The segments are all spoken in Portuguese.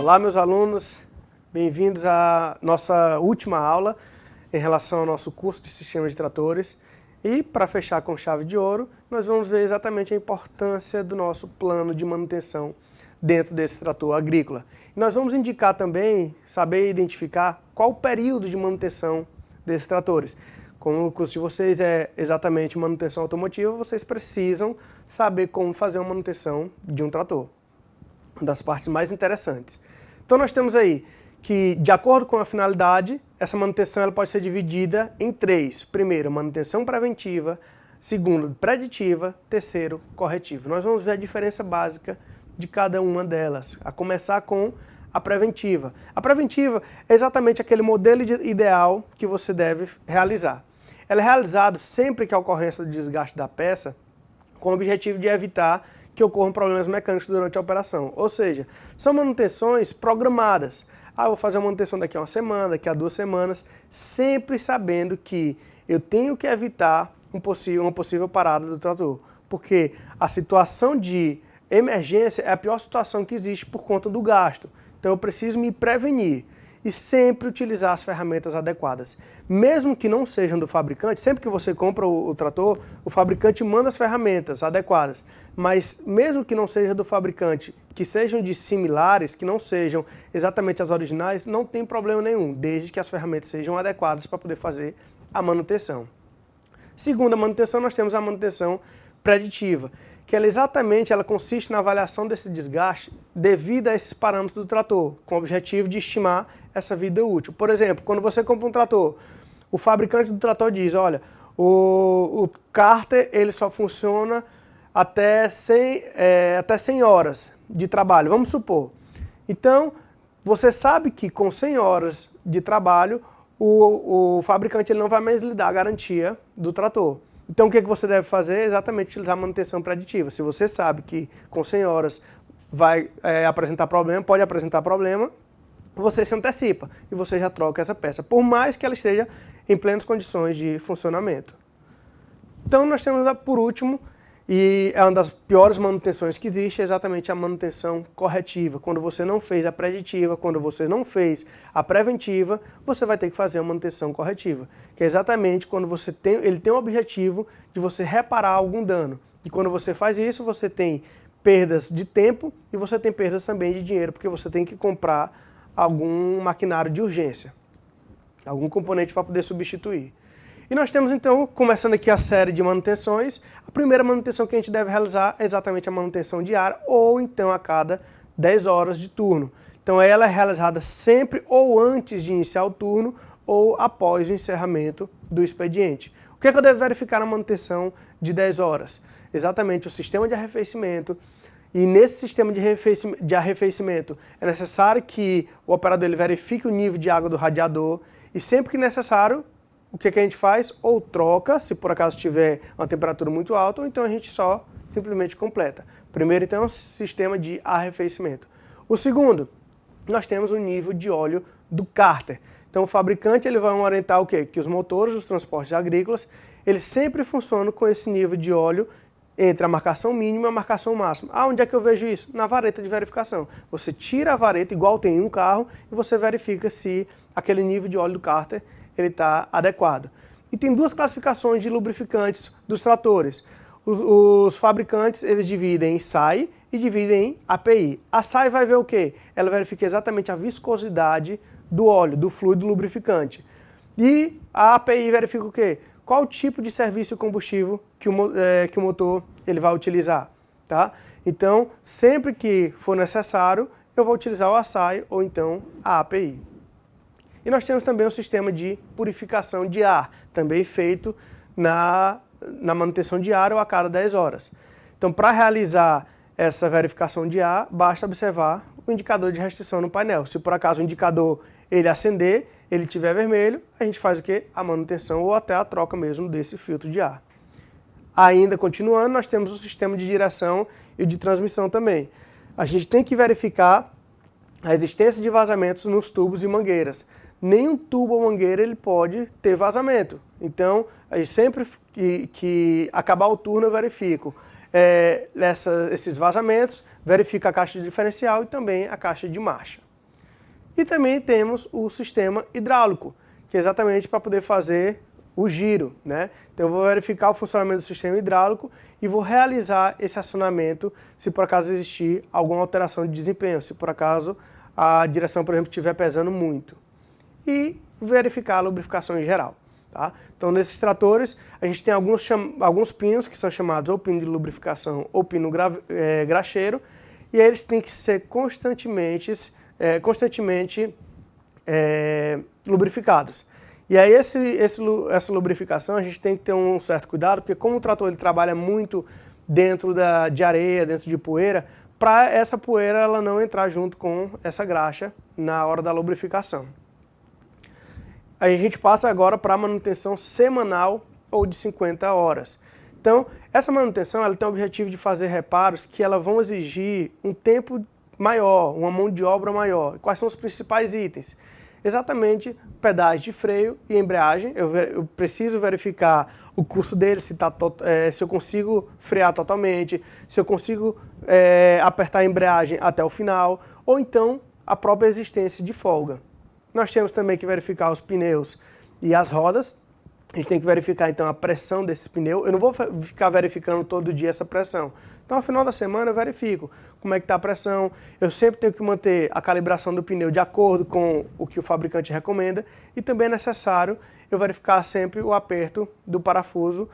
Olá, meus alunos, bem-vindos à nossa última aula em relação ao nosso curso de Sistema de Tratores. E, para fechar com chave de ouro, nós vamos ver exatamente a importância do nosso plano de manutenção dentro desse trator agrícola. E nós vamos indicar também, saber identificar qual o período de manutenção desses tratores. Como o curso de vocês é exatamente manutenção automotiva, vocês precisam saber como fazer uma manutenção de um trator. Uma das partes mais interessantes. Então nós temos aí que, de acordo com a finalidade, essa manutenção ela pode ser dividida em três. Primeiro, manutenção preventiva. Segundo, preditiva. Terceiro, corretiva. Nós vamos ver a diferença básica de cada uma delas, a começar com a preventiva. A preventiva é exatamente aquele modelo ideal que você deve realizar. Ela é realizada sempre que a ocorrência do desgaste da peça, com o objetivo de evitar que ocorram problemas mecânicos durante a operação. Ou seja, são manutenções programadas. Eu vou fazer uma manutenção daqui a uma semana, daqui a 2 semanas, sempre sabendo que eu tenho que evitar uma possível parada do trator. Porque a situação de emergência é a pior situação que existe por conta do gasto. Então eu preciso me prevenir e sempre utilizar as ferramentas adequadas. Mesmo que não sejam do fabricante, sempre que você compra o trator, o fabricante manda as ferramentas adequadas. Mas mesmo que não seja do fabricante, que sejam de similares, que não sejam exatamente as originais, não tem problema nenhum, desde que as ferramentas sejam adequadas para poder fazer a manutenção. Segunda manutenção, nós temos a manutenção preditiva, que ela consiste na avaliação desse desgaste devido a esses parâmetros do trator, com o objetivo de estimar essa vida útil. Por exemplo, quando você compra um trator, o fabricante do trator diz, olha, o cárter ele só funciona até 100 horas de trabalho, vamos supor. Então, você sabe que com 100 horas de trabalho, o fabricante ele não vai mais lhe dar a garantia do trator. Então o que você deve fazer é exatamente utilizar a manutenção preditiva. Se você sabe que com 100 horas vai apresentar problema, pode apresentar problema, você se antecipa e você já troca essa peça, por mais que ela esteja em plenas condições de funcionamento. Então nós temos por último, e é uma das piores manutenções que existe, é exatamente a manutenção corretiva. Quando você não fez a preditiva, quando você não fez a preventiva, você vai ter que fazer a manutenção corretiva. Que é exatamente quando ele tem o objetivo de você reparar algum dano. E quando você faz isso, você tem perdas de tempo e você tem perdas também de dinheiro, porque você tem que comprar algum maquinário de urgência, algum componente para poder substituir. E nós temos então, começando aqui a série de manutenções, a primeira manutenção que a gente deve realizar é exatamente a manutenção diária ou então a cada 10 horas de turno. Então ela é realizada sempre ou antes de iniciar o turno ou após o encerramento do expediente. O que é que eu devo verificar na manutenção de 10 horas? Exatamente o sistema de arrefecimento. E nesse sistema de arrefecimento é necessário que o operador ele verifique o nível de água do radiador e sempre que necessário, o que a gente faz? Ou troca, se por acaso tiver uma temperatura muito alta, ou então a gente só simplesmente completa. Primeiro, então, é um sistema de arrefecimento. O segundo, nós temos o nível de óleo do cárter. Então, o fabricante ele vai orientar o quê? Que os motores dos transportes agrícolas, eles sempre funcionam com esse nível de óleo entre a marcação mínima e a marcação máxima. Onde é que eu vejo isso? Na vareta de verificação. Você tira a vareta, igual tem em um carro, e você verifica se aquele nível de óleo do cárter ele está adequado. E tem duas classificações de lubrificantes dos tratores. Os fabricantes eles dividem em SAI e dividem em API. A SAI vai ver o quê? Ela verifica exatamente a viscosidade do óleo, do fluido lubrificante. E a API verifica o quê? Qual o tipo de serviço e combustível que o motor ele vai utilizar. Tá? Então, sempre que for necessário, eu vou utilizar o ASAI ou então a API. E nós temos também o sistema de purificação de ar, também feito na manutenção diária ou a cada 10 horas. Então, para realizar essa verificação de ar, basta observar o indicador de restrição no painel. Se por acaso o indicador ele acender, ele estiver vermelho, a gente faz o quê? A manutenção ou até a troca mesmo desse filtro de ar. Ainda continuando, nós temos o sistema de direção e de transmissão também. A gente tem que verificar a existência de vazamentos nos tubos e mangueiras. Nenhum tubo ou mangueira ele pode ter vazamento. Então, sempre que acabar o turno eu verifico esses vazamentos, verifico a caixa de diferencial e também a caixa de marcha. E também temos o sistema hidráulico, que é exatamente para poder fazer o giro, né? Então eu vou verificar o funcionamento do sistema hidráulico e vou realizar esse acionamento se por acaso existir alguma alteração de desempenho, se por acaso a direção, por exemplo, estiver pesando muito. E verificar a lubrificação em geral. Tá? Então nesses tratores a gente tem alguns pinos que são chamados ou pino de lubrificação ou pino graxeiro, e eles têm que ser constantemente lubrificados. E aí essa lubrificação a gente tem que ter um certo cuidado, porque como o trator ele trabalha muito dentro de areia, dentro de poeira, para essa poeira ela não entrar junto com essa graxa na hora da lubrificação. Aí a gente passa agora para a manutenção semanal ou de 50 horas. Então, essa manutenção ela tem o objetivo de fazer reparos que elas vão exigir um tempo maior, uma mão de obra maior. Quais são os principais itens? Exatamente pedais de freio e embreagem. Eu preciso verificar o curso dele, se eu consigo frear totalmente, se eu consigo apertar a embreagem até o final, ou então a própria existência de folga. Nós temos também que verificar os pneus e as rodas. A gente tem que verificar então a pressão desse pneu. Eu não vou ficar verificando todo dia essa pressão. Então, ao final da semana eu verifico como é que está a pressão. Eu sempre tenho que manter a calibração do pneu de acordo com o que o fabricante recomenda. E também é necessário eu verificar sempre o aperto do parafuso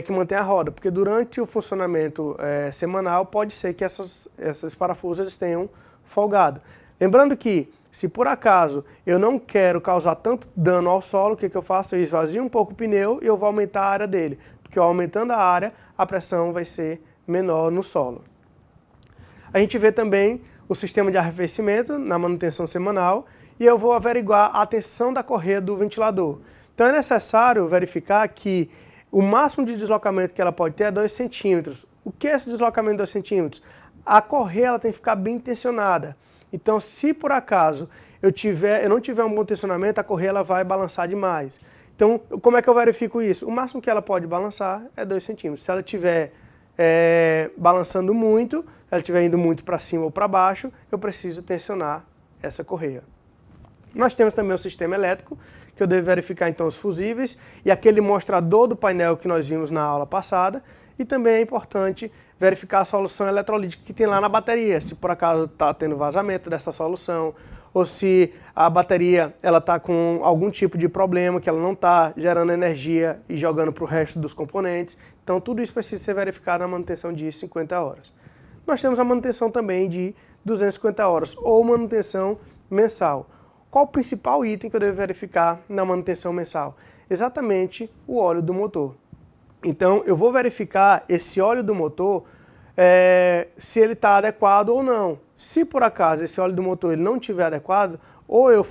que mantém a roda. Porque durante o funcionamento semanal pode ser que esses parafusos eles tenham folgado. Lembrando que se por acaso eu não quero causar tanto dano ao solo, o que eu faço? Eu esvazio um pouco o pneu e eu vou aumentar a área dele. Porque aumentando a área, a pressão vai ser menor no solo. A gente vê também o sistema de arrefecimento na manutenção semanal e eu vou averiguar a tensão da correia do ventilador. Então é necessário verificar que o máximo de deslocamento que ela pode ter é 2 centímetros. O que é esse deslocamento de 2 centímetros? A correia ela tem que ficar bem tensionada. Então, se por acaso eu não tiver um bom tensionamento, a correia ela vai balançar demais. Então, como é que eu verifico isso? O máximo que ela pode balançar é 2 centímetros. Se ela estiver balançando muito, ela estiver indo muito para cima ou para baixo, eu preciso tensionar essa correia. Nós temos também o sistema elétrico, que eu devo verificar então os fusíveis e aquele mostrador do painel que nós vimos na aula passada. E também é importante verificar a solução eletrolítica que tem lá na bateria, se por acaso está tendo vazamento dessa solução, ou se a bateria está com algum tipo de problema, que ela não está gerando energia e jogando para o resto dos componentes. Então tudo isso precisa ser verificado na manutenção de 50 horas. Nós temos a manutenção também de 250 horas, ou manutenção mensal. Qual o principal item que eu devo verificar na manutenção mensal? Exatamente o óleo do motor. Então, eu vou verificar esse óleo do motor, se ele está adequado ou não. Se por acaso esse óleo do motor ele não estiver adequado, ou eu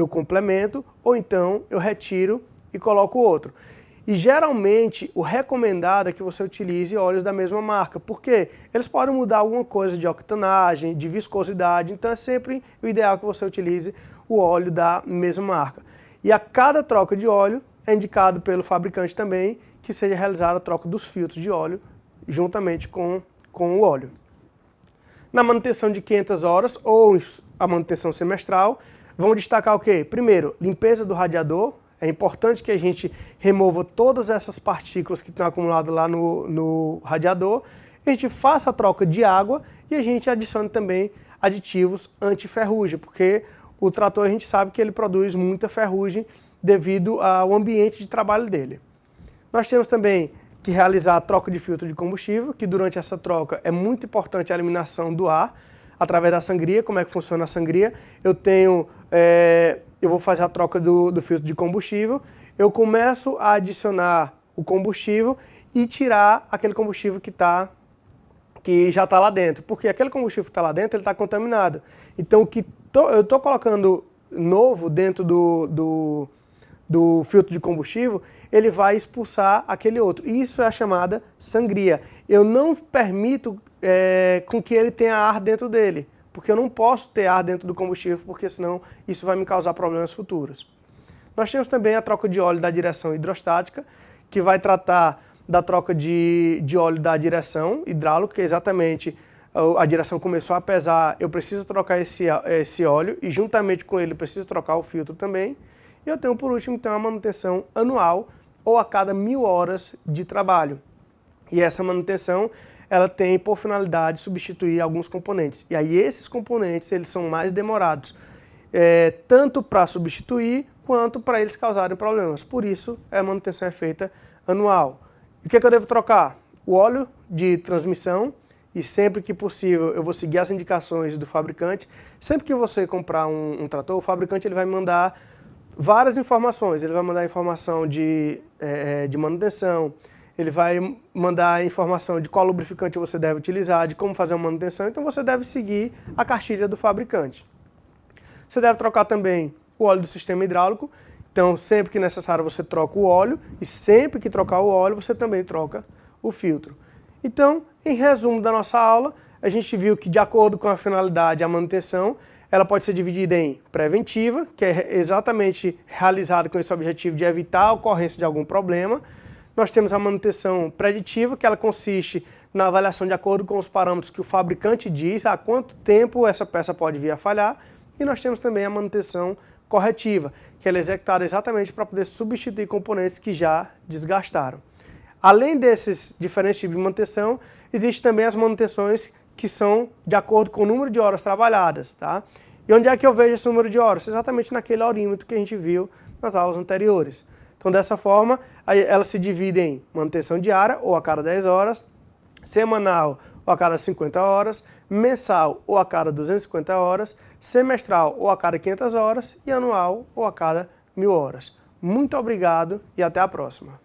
complemento, ou então eu retiro e coloco outro. E geralmente o recomendado é que você utilize óleos da mesma marca, porque eles podem mudar alguma coisa de octanagem, de viscosidade, então é sempre o ideal que você utilize o óleo da mesma marca. E a cada troca de óleo é indicado pelo fabricante também que seja realizada a troca dos filtros de óleo juntamente com o óleo. Na manutenção de 500 horas ou a manutenção semestral, vão destacar o quê? Primeiro, limpeza do radiador. É importante que a gente remova todas essas partículas que estão acumuladas lá no radiador. A gente faça a troca de água e a gente adicione também aditivos anti-ferrugem, porque o trator a gente sabe que ele produz muita ferrugem devido ao ambiente de trabalho dele. Nós temos também que realizar a troca de filtro de combustível, que durante essa troca é muito importante a eliminação do ar através da sangria. Como é que funciona a sangria? Eu vou fazer a troca do filtro de combustível, eu começo a adicionar o combustível e tirar aquele combustível que já está lá dentro, porque aquele combustível que está lá dentro ele está contaminado. Então o que eu estou colocando novo dentro do filtro de combustível, ele vai expulsar aquele outro. Isso é a chamada sangria. Eu não permito com que ele tenha ar dentro dele, porque eu não posso ter ar dentro do combustível, porque senão isso vai me causar problemas futuros. Nós temos também a troca de óleo da direção hidrostática, que vai tratar da troca de óleo da direção hidráulica, que é exatamente a direção começou a pesar, eu preciso trocar esse óleo e juntamente com ele eu preciso trocar o filtro também. E eu tenho por último então a manutenção anual ou a cada 1000 horas de trabalho. E essa manutenção ela tem por finalidade substituir alguns componentes. E aí esses componentes eles são mais demorados, tanto para substituir quanto para eles causarem problemas. Por isso a manutenção é feita anual. E o que é que eu devo trocar? O óleo de transmissão, e sempre que possível eu vou seguir as indicações do fabricante. Sempre que você comprar um trator, o fabricante ele vai mandar várias informações. Ele vai mandar informação de manutenção, ele vai mandar informação de qual lubrificante você deve utilizar, de como fazer uma manutenção, então você deve seguir a cartilha do fabricante. Você deve trocar também o óleo do sistema hidráulico, então sempre que necessário você troca o óleo e sempre que trocar o óleo você também troca o filtro. Então, em resumo da nossa aula, a gente viu que de acordo com a finalidade, a manutenção, ela pode ser dividida em preventiva, que é exatamente realizada com esse objetivo de evitar a ocorrência de algum problema. Nós temos a manutenção preditiva, que ela consiste na avaliação de acordo com os parâmetros que o fabricante diz, há quanto tempo essa peça pode vir a falhar. E nós temos também a manutenção corretiva, que ela é executada exatamente para poder substituir componentes que já desgastaram. Além desses diferentes tipos de manutenção, existem também as manutenções que são de acordo com o número de horas trabalhadas, tá? E onde é que eu vejo esse número de horas? Exatamente naquele horímetro que a gente viu nas aulas anteriores. Então, dessa forma, elas se dividem em manutenção diária, ou a cada 10 horas, semanal, ou a cada 50 horas, mensal, ou a cada 250 horas, semestral, ou a cada 500 horas, e anual, ou a cada 1000 horas. Muito obrigado e até a próxima.